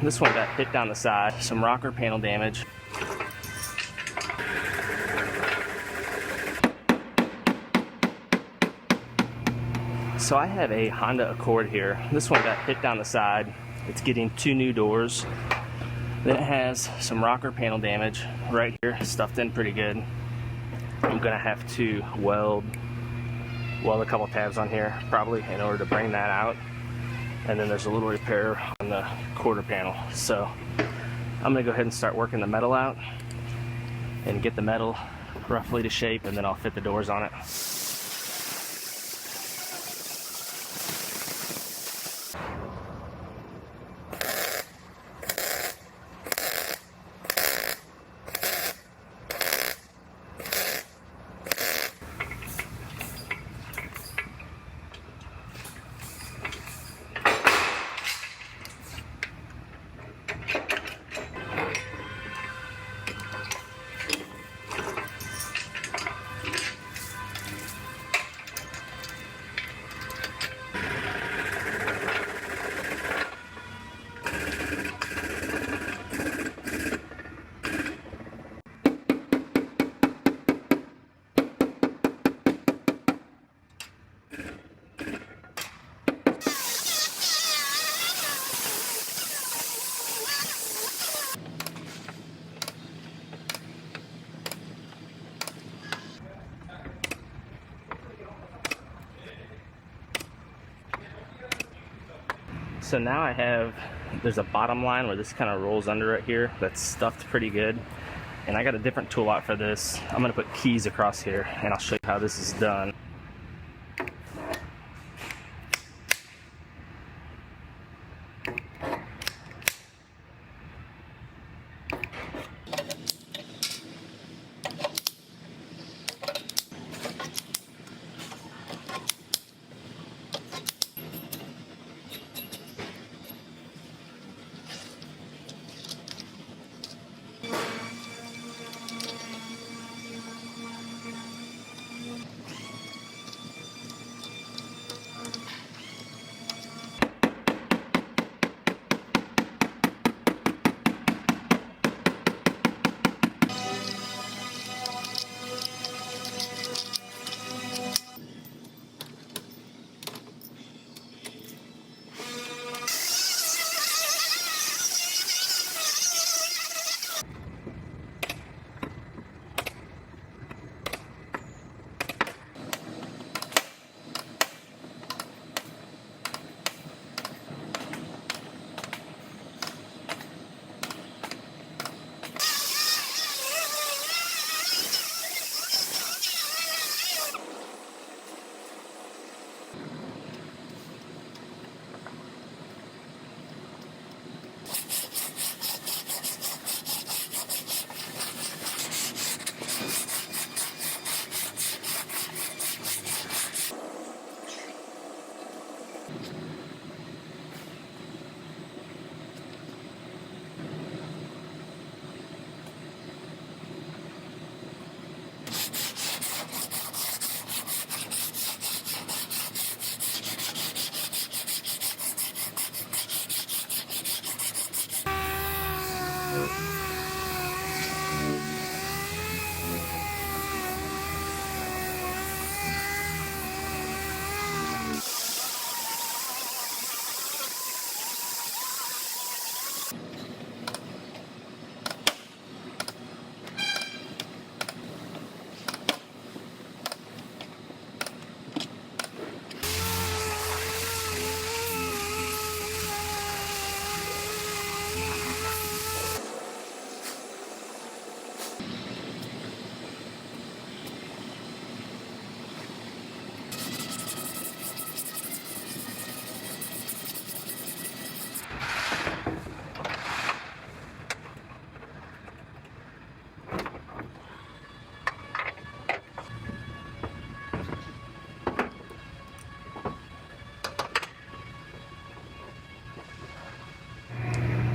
This one got hit down the side, some rocker panel damage. So I have a Honda Accord here. This one got hit down the side. It's getting 2 new doors. Then it has some rocker panel damage right here, stuffed in pretty good. I'm gonna have to weld a couple tabs on here probably in order to bring that out. And then there's a little repair on the quarter panel. So I'm gonna go ahead and start working the metal out and get the metal roughly to shape, and then I'll fit the doors on it. So now there's a bottom line where this kind of rolls under it here that's stuffed pretty good. And I got a different tool out for this. I'm gonna put keys across here and I'll show you how this is done.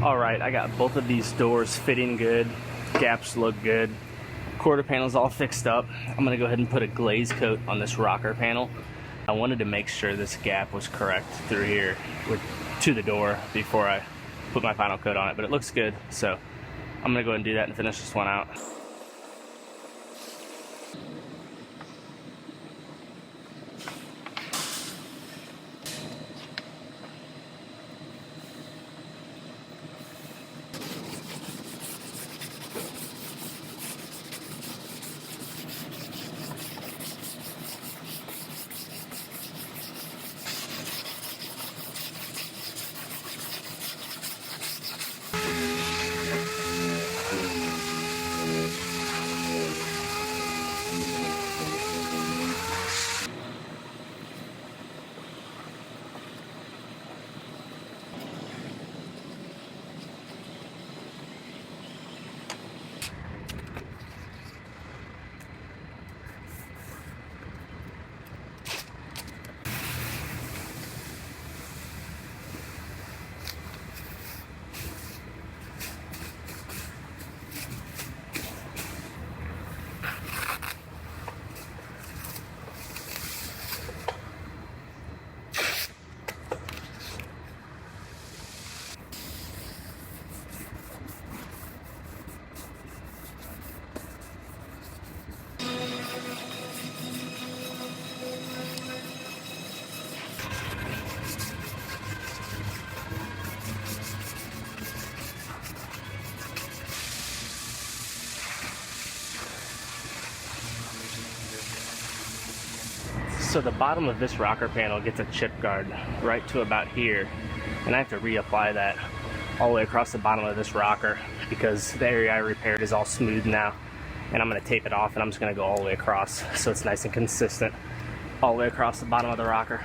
Alright, I got both of these doors fitting good, gaps look good, quarter panel's all fixed up. I'm going to go ahead and put a glaze coat on this rocker panel. I wanted to make sure this gap was correct through here to the door before I put my final coat on it, but it looks good, so I'm gonna go ahead and do that and finish this one out. So the bottom of this rocker panel gets a chip guard right to about here, and I have to reapply that all the way across the bottom of this rocker because the area I repaired is all smooth now, and I'm going to tape it off and I'm just going to go all the way across so it's nice and consistent all the way across the bottom of the rocker.